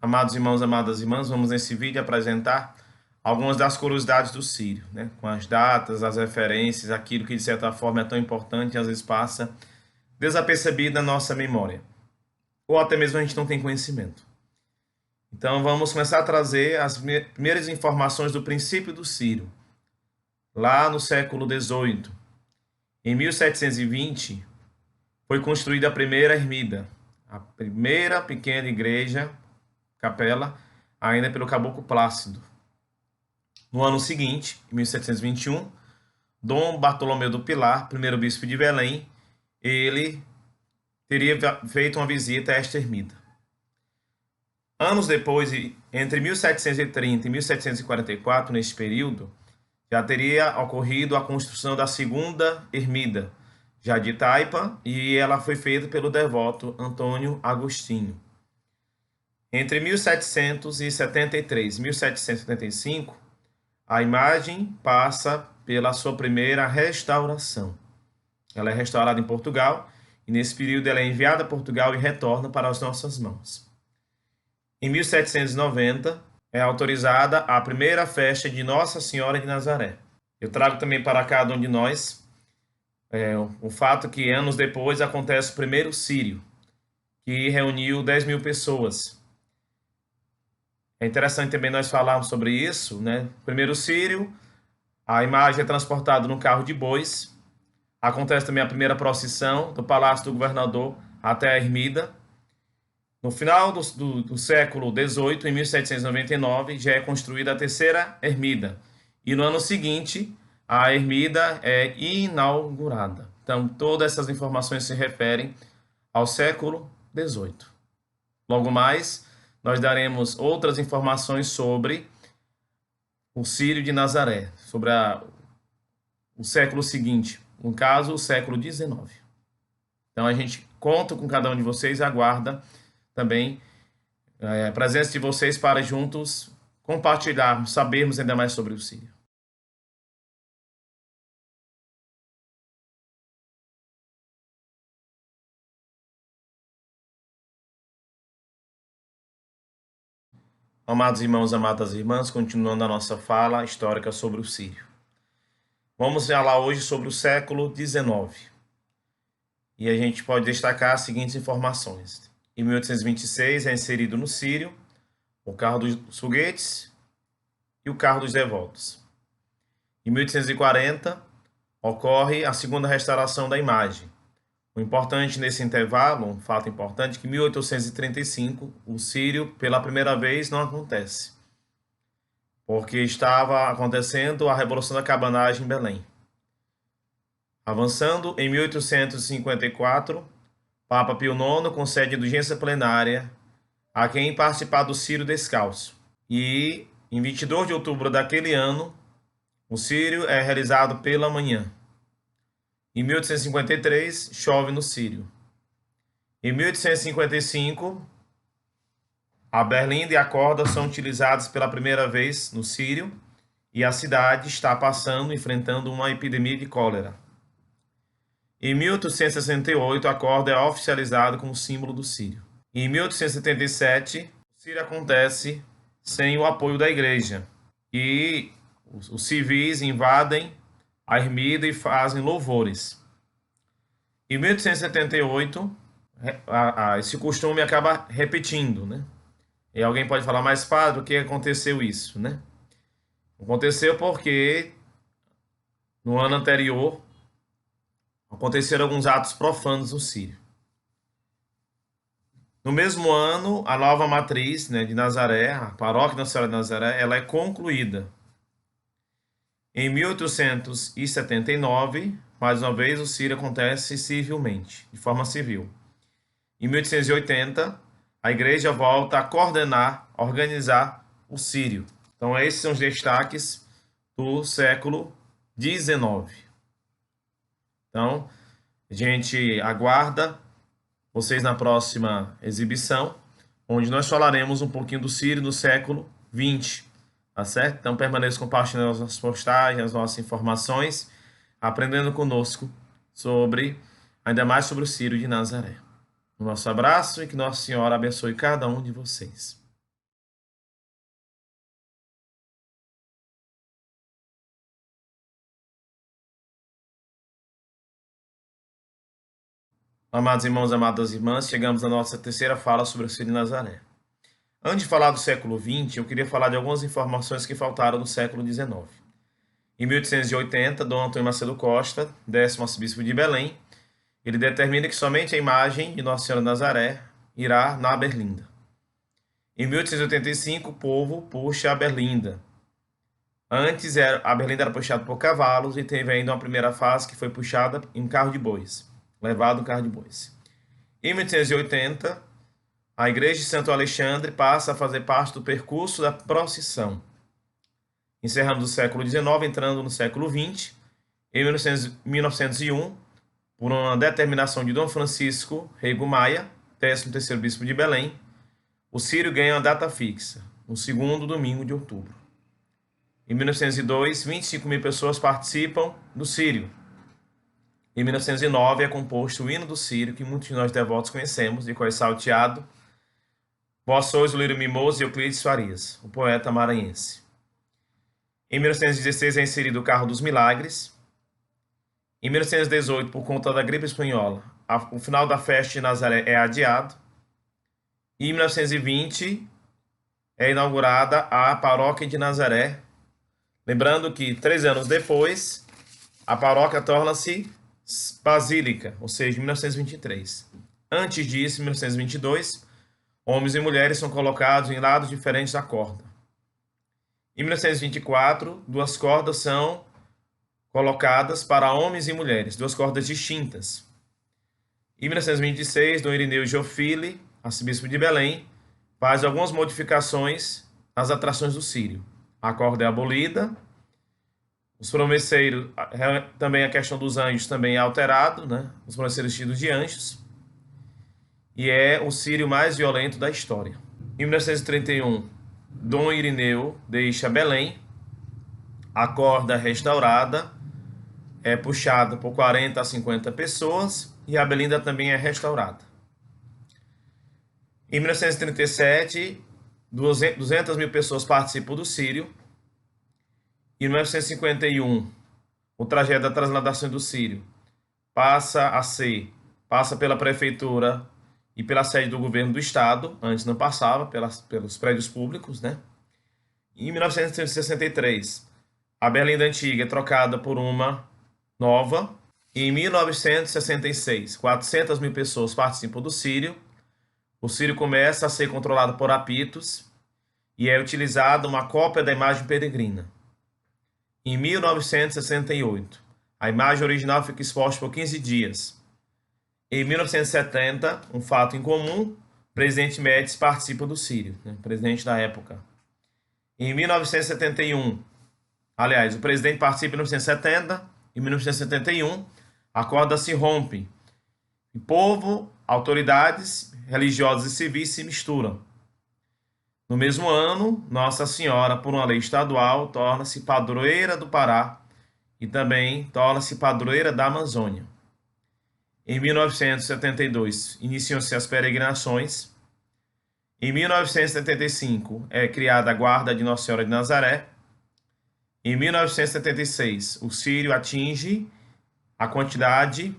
Amados irmãos, amadas irmãs, vamos nesse vídeo apresentar algumas das curiosidades do Sírio, né? Com as datas, as referências, aquilo que de certa forma é tão importante e às vezes passa desapercebido na nossa memória, ou até mesmo a gente não tem conhecimento. Então vamos começar a trazer as primeiras informações do princípio do Sírio, lá no século XVIII. Em 1720, foi construída a primeira ermida, a primeira pequena igreja, capela, ainda pelo Caboclo Plácido. No ano seguinte, em 1721, Dom Bartolomeu do Pilar, primeiro bispo de Belém, ele teria feito uma visita a esta ermida. Anos depois, entre 1730 e 1744, neste período, já teria ocorrido a construção da segunda ermida, já de Taipa, e ela foi feita pelo devoto Antônio Agostinho. Entre 1773 e 1775, a imagem passa pela sua primeira restauração. Ela é restaurada em Portugal, e nesse período ela é enviada a Portugal e retorna para as nossas mãos. Em 1790, é autorizada a primeira festa de Nossa Senhora de Nazaré. Eu trago também para cada um de nós o fato que anos depois acontece o primeiro Sírio, que reuniu 10.000 pessoas. É interessante também nós falarmos sobre isso, né? Primeiro Sírio, a imagem é transportada num carro de bois. Acontece também a primeira procissão do Palácio do Governador até a ermida. No final do século XVIII, em 1799, já é construída a terceira ermida. E no ano seguinte, a ermida é inaugurada. Então, todas essas informações se referem ao século XVIII. Logo mais, nós daremos outras informações sobre o Sírio de Nazaré, sobre o século seguinte, no caso, o século XIX. Então, a gente conta com cada um de vocês e aguarda também a presença de vocês para juntos compartilharmos, sabermos ainda mais sobre o Sírio. Amados irmãos, amadas irmãs, continuando a nossa fala histórica sobre o Sírio. Vamos falar hoje sobre o século XIX. E a gente pode destacar as seguintes informações. Em 1826 é inserido no Sírio o carro dos foguetes e o carro dos devotos. Em 1840 ocorre a segunda restauração da imagem. O importante nesse intervalo, um fato importante, que em 1835 o Sírio pela primeira vez não acontece, porque estava acontecendo a Revolução da Cabanagem em Belém. Avançando, em 1854, Papa Pio IX concede indulgência plenária a quem participar do Sírio descalço. E em 22 de outubro daquele ano, o Sírio é realizado pela manhã. Em 1853, chove no Sírio. Em 1855, a berlinda e a corda são utilizadas pela primeira vez no Sírio e a cidade está enfrentando uma epidemia de cólera. Em 1868, a corda é oficializada como símbolo do Sírio. Em 1877, o Sírio acontece sem o apoio da igreja e os civis invadem a ermida e fazem louvores. Em 1878, esse costume acaba repetindo, né? E alguém pode falar, mas padre, o que aconteceu isso, né? Aconteceu porque no ano anterior aconteceram alguns atos profanos no Sírio. No mesmo ano, a nova matriz, né, de Nazaré, a paróquia Nossa Senhora de Nazaré, ela é concluída. Em 1879, mais uma vez, o Sírio acontece civilmente, de forma civil. Em 1880, a igreja volta a coordenar, organizar o Sírio. Então, esses são os destaques do século XIX. Então, a gente aguarda vocês na próxima exibição, onde nós falaremos um pouquinho do Sírio no século XX, tá certo? Então permaneça compartilhando as nossas postagens, as nossas informações, aprendendo conosco ainda mais sobre o Sírio de Nazaré. Um nosso abraço e que Nossa Senhora abençoe cada um de vocês. Amados irmãos, amadas irmãs, chegamos à nossa terceira fala sobre o Círio de Nazaré. Antes de falar do século XX, eu queria falar de algumas informações que faltaram no século XIX. Em 1880, Dom Antônio Macedo Costa, 10º arcebispo de Belém, ele determina que somente a imagem de Nossa Senhora de Nazaré irá na berlinda. Em 1885, o povo puxa a berlinda. Antes, a berlinda era puxada por cavalos e teve ainda uma primeira fase que foi puxada em carro de bois, levado em carro de bois. Em 1880, a igreja de Santo Alexandre passa a fazer parte do percurso da procissão. Encerrando o século XIX, entrando no século XX, em 1901, por uma determinação de Dom Francisco Rego Maia, 13º bispo de Belém, o Círio ganha uma data fixa, no segundo domingo de outubro. Em 1902, 25 mil pessoas participam do Círio. Em 1909 é composto o hino do Círio, que muitos de nós devotos conhecemos, de qual é salteado Vós sois o lírio mimoso e Euclides Farias, o poeta maranhense. Em 1916 é inserido o Carro dos Milagres. Em 1918, por conta da gripe espanhola, o final da festa de Nazaré é adiado. E em 1920 é inaugurada a paróquia de Nazaré. Lembrando que 3 anos depois, a paróquia torna-se basílica, ou seja, em 1923. Antes disso, em 1922, homens e mulheres são colocados em lados diferentes da corda. Em 1924, 2 cordas são colocadas para homens e mulheres, 2 cordas distintas. Em 1926, Dom Irineu Jofili, arcebispo de Belém, faz algumas modificações nas atrações do Círio. A corda é abolida, os promesseiros, também a questão dos anjos também é alterado, né? Os promesseiros vestidos de anjos, e é o Círio mais violento da história. Em 1931, Dom Irineu deixa Belém, a corda restaurada é puxada por 40 a 50 pessoas e a berlinda também é restaurada. Em 1937, 200 mil pessoas participam do Círio. Em 1951, o trajeto da transladação do Círio passa pela prefeitura e pela sede do governo do estado, antes não passava pelos prédios públicos, né? Em 1963, a berlinda antiga é trocada por uma nova. E em 1966, 400 mil pessoas participam do Círio. O Círio começa a ser controlado por apitos e é utilizada uma cópia da imagem peregrina. Em 1968, a imagem original fica exposta por 15 dias. Em 1970, um fato incomum, o presidente Médici participa do Círio, né? Presidente da época. Em 1971, aliás, o presidente participa em 1970, em 1971, a corda se rompe. E povo, autoridades religiosas e civis se misturam. No mesmo ano, Nossa Senhora, por uma lei estadual, torna-se padroeira do Pará e também torna-se padroeira da Amazônia. Em 1972, iniciam-se as peregrinações. Em 1975, é criada a Guarda de Nossa Senhora de Nazaré. Em 1976, o Círio atinge a quantidade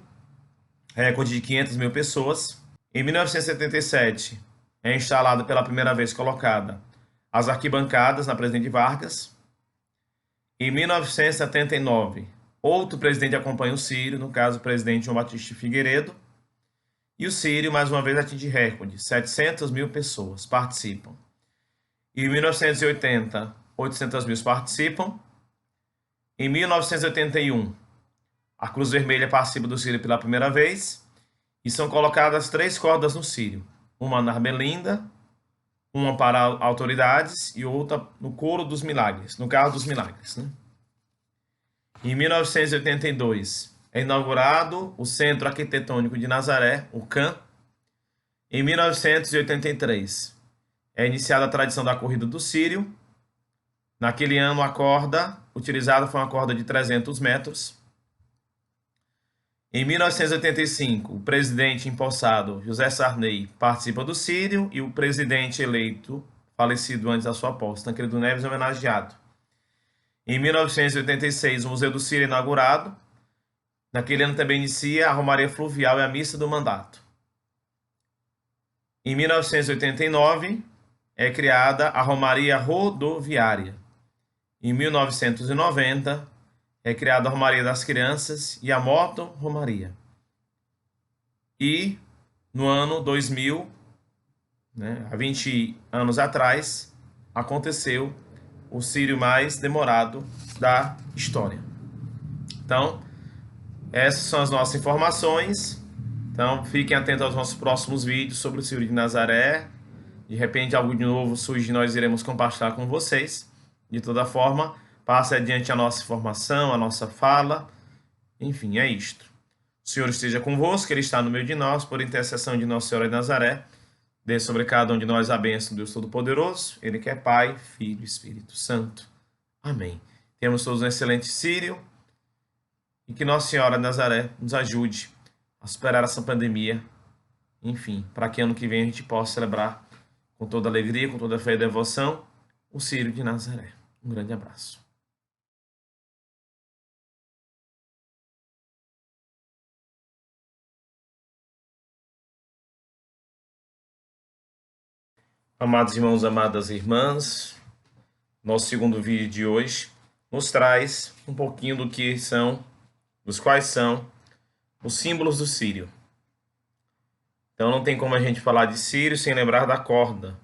recorde de 500 mil pessoas. Em 1977, é instalada pela primeira vez colocada as arquibancadas na Presidente Vargas. Em 1979, outro presidente acompanha o Círio, no caso o presidente João Batista Figueiredo. E o Círio, mais uma vez, atinge recorde, 700 mil pessoas participam. Em 1980, 800 mil participam. Em 1981, a Cruz Vermelha participa do Círio pela primeira vez e são colocadas 3 cordas no Círio, uma na berlinda, uma para autoridades e outra no coro dos milagres, no carro dos milagres, né? Em 1982, é inaugurado o Centro Arquitetônico de Nazaré, o CAN. Em 1983, é iniciada a tradição da Corrida do Círio. Naquele ano, a corda utilizada foi uma corda de 300 metros. Em 1985, o presidente empossado José Sarney participa do Círio e o presidente eleito, falecido antes da sua posse, Tancredo Neves, é homenageado. Em 1986, o Museu do Círio é inaugurado. Naquele ano também inicia a Romaria Fluvial e a Missa do Mandato. Em 1989 é criada a Romaria Rodoviária. Em 1990 é criada a Romaria das Crianças e a Moto Romaria. E no ano 2000, há 20 anos atrás, aconteceu o círio mais demorado da história. Então, essas são as nossas informações. Então, fiquem atentos aos nossos próximos vídeos sobre o Círio de Nazaré. De repente, algo de novo surge e nós iremos compartilhar com vocês. De toda forma, passe adiante a nossa informação, a nossa fala. Enfim, é isto. O Senhor esteja convosco, Ele está no meio de nós, por intercessão de Nossa Senhora de Nazaré. Dê sobre cada um de nós a bênção do Deus Todo-Poderoso, Ele que é Pai, Filho e Espírito Santo. Amém. Temos todos um excelente Círio e que Nossa Senhora de Nazaré nos ajude a superar essa pandemia. Enfim, para que ano que vem a gente possa celebrar com toda alegria, com toda fé e devoção, o Círio de Nazaré. Um grande abraço. Amados irmãos, amadas irmãs, nosso segundo vídeo de hoje nos traz um pouquinho dos quais são os símbolos do Círio. Então não tem como a gente falar de Círio sem lembrar da corda.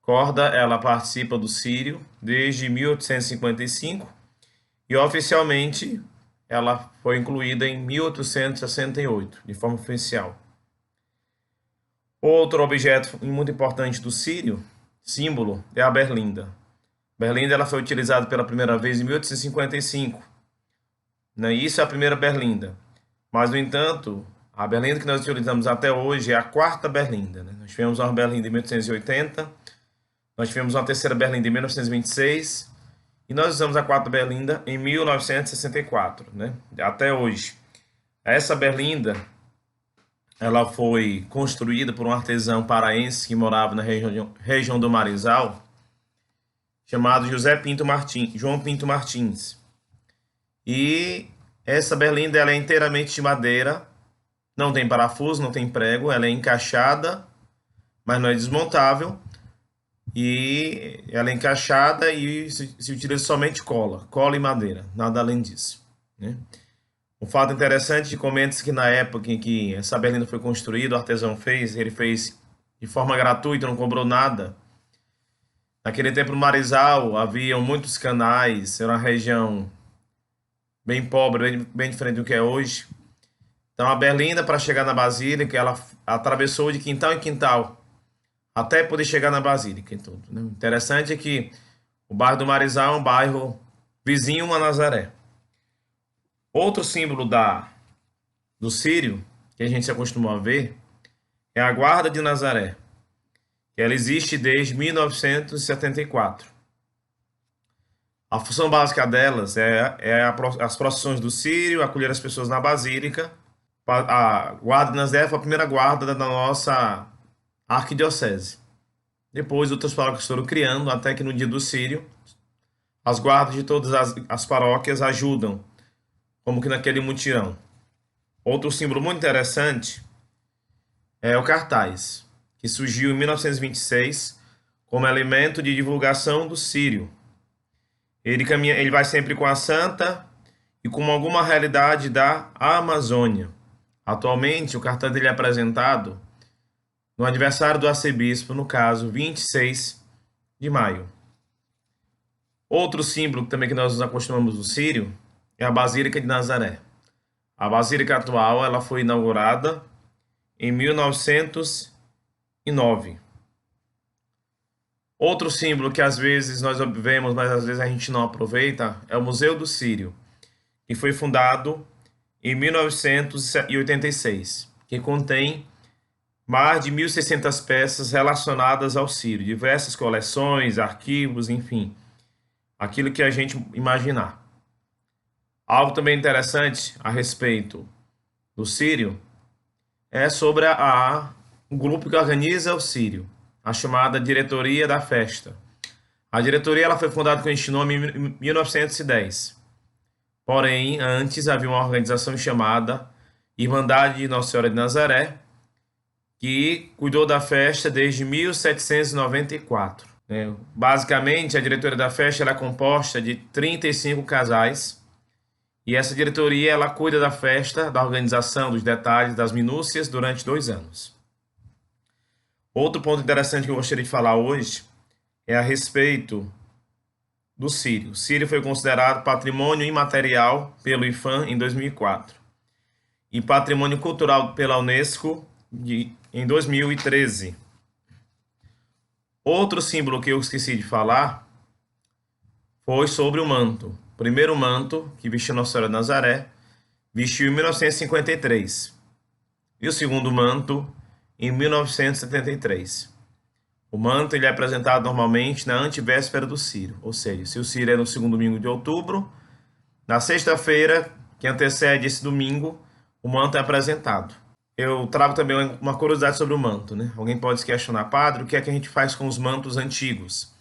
Corda, ela participa do Círio desde 1855 e oficialmente ela foi incluída em 1868, de forma oficial. Outro objeto muito importante do Círio, símbolo, é a berlinda. Berlinda ela foi utilizada pela primeira vez em 1855. Isso é a primeira berlinda. Mas, no entanto, a berlinda que nós utilizamos até hoje é a quarta berlinda. Nós tivemos uma berlinda em 1880, nós tivemos uma terceira berlinda em 1926 e nós usamos a quarta berlinda em 1964, até hoje. Essa berlinda ela foi construída por um artesão paraense que morava na região do Marizal, chamado João Pinto Martins. E essa berlinda ela é inteiramente de madeira, não tem parafuso, não tem prego, ela é encaixada, mas não é desmontável. E ela é encaixada e se utiliza somente cola e madeira, nada além disso. Um fato interessante, comenta-se que na época em que essa berlinda foi construída, o artesão ele fez de forma gratuita, não cobrou nada. Naquele tempo no Marizal haviam muitos canais, era uma região bem pobre, bem diferente do que é hoje. Então a berlinda, para chegar na Basílica, ela atravessou de quintal em quintal, até poder chegar na Basílica e tudo. Interessante é que o bairro do Marizal é um bairro vizinho a Nazaré. Outro símbolo do Círio, que a gente se acostumou a ver, é a Guarda de Nazaré. Ela existe desde 1974. A função básica delas é as procissões do Círio, acolher as pessoas na Basílica. A Guarda de Nazaré foi a primeira guarda da nossa arquidiocese. Depois outras paróquias foram criando, até que no dia do Círio, as guardas de todas as paróquias ajudam, como que naquele mutirão. Outro símbolo muito interessante é o cartaz, que surgiu em 1926 como elemento de divulgação do Círio. Ele vai sempre com a santa e com alguma realidade da Amazônia. Atualmente, o cartaz dele é apresentado no aniversário do arcebispo, no caso, 26 de maio. Outro símbolo também que nós nos acostumamos do Círio é a Basílica de Nazaré. A Basílica atual ela foi inaugurada em 1909. Outro símbolo que às vezes nós vemos, mas às vezes a gente não aproveita, é o Museu do Círio, que foi fundado em 1986, que contém mais de 1.600 peças relacionadas ao Círio, diversas coleções, arquivos, enfim, aquilo que a gente imaginar. Algo também interessante a respeito do Círio é sobre o grupo que organiza o Círio, a chamada Diretoria da Festa. A diretoria ela foi fundada com este nome em 1910 Porém, antes havia uma organização chamada Irmandade de Nossa Senhora de Nazaré, que cuidou da festa desde 1794. Basicamente, a diretoria da festa era composta de 35 casais, e essa diretoria ela cuida da festa, da organização, dos detalhes, das minúcias durante 2 anos. Outro ponto interessante que eu gostaria de falar hoje é a respeito do Círio. O Círio foi considerado patrimônio imaterial pelo IPHAN em 2004 e patrimônio cultural pela Unesco em 2013. Outro símbolo que eu esqueci de falar foi sobre o manto. O primeiro manto que vestiu Nossa Senhora de Nazaré vestiu em 1953 e o segundo manto em 1973. O manto ele é apresentado normalmente na antevéspera do Círio, ou seja, se o Círio é no segundo domingo de outubro, na sexta-feira que antecede esse domingo, o manto é apresentado. Eu trago também uma curiosidade sobre o manto, né? Alguém pode se questionar, padre, o que é que a gente faz com os mantos antigos?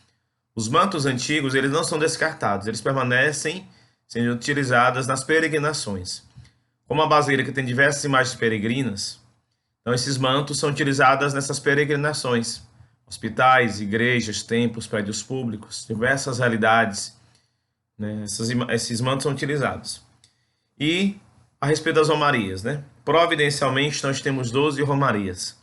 Os mantos antigos, eles não são descartados, eles permanecem sendo utilizados nas peregrinações. Como a Basílica tem diversas imagens peregrinas, então esses mantos são utilizados nessas peregrinações. Hospitais, igrejas, templos, prédios públicos, diversas realidades, né? Esses mantos são utilizados. E a respeito das romarias, né? Providencialmente, nós temos 12 romarias.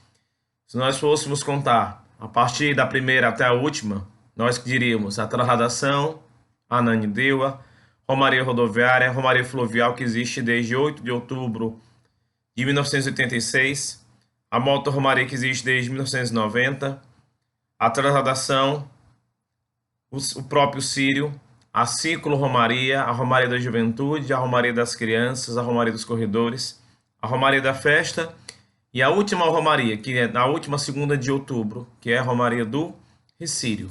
Se nós fôssemos contar a partir da primeira até a última, nós diríamos a Trasladação, a Ananindeua, Romaria Rodoviária, Romaria Fluvial, que existe desde 8 de outubro de 1986, a Moto Romaria, que existe desde 1990, a Trasladação, o próprio Círio, a Ciclo Romaria, a Romaria da Juventude, a Romaria das Crianças, a Romaria dos Corredores, a Romaria da Festa e a última Romaria, que é na última segunda de outubro, que é a Romaria do Recírio,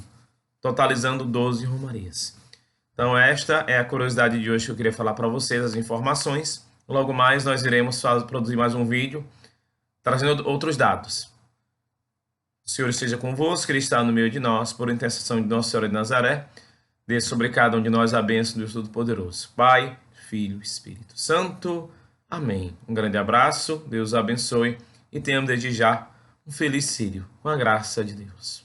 totalizando 12 Romarias. Então esta é a curiosidade de hoje que eu queria falar para vocês, as informações. Logo mais nós iremos produzir mais um vídeo trazendo outros dados. O Senhor esteja convosco, Ele está no meio de nós, por intercessão de Nossa Senhora de Nazaré, dê sobre cada um de nós a bênção do Deus Todo-Poderoso. Pai, Filho e Espírito Santo. Amém. Um grande abraço, Deus abençoe e tenhamos desde já um feliz Círio, com a graça de Deus.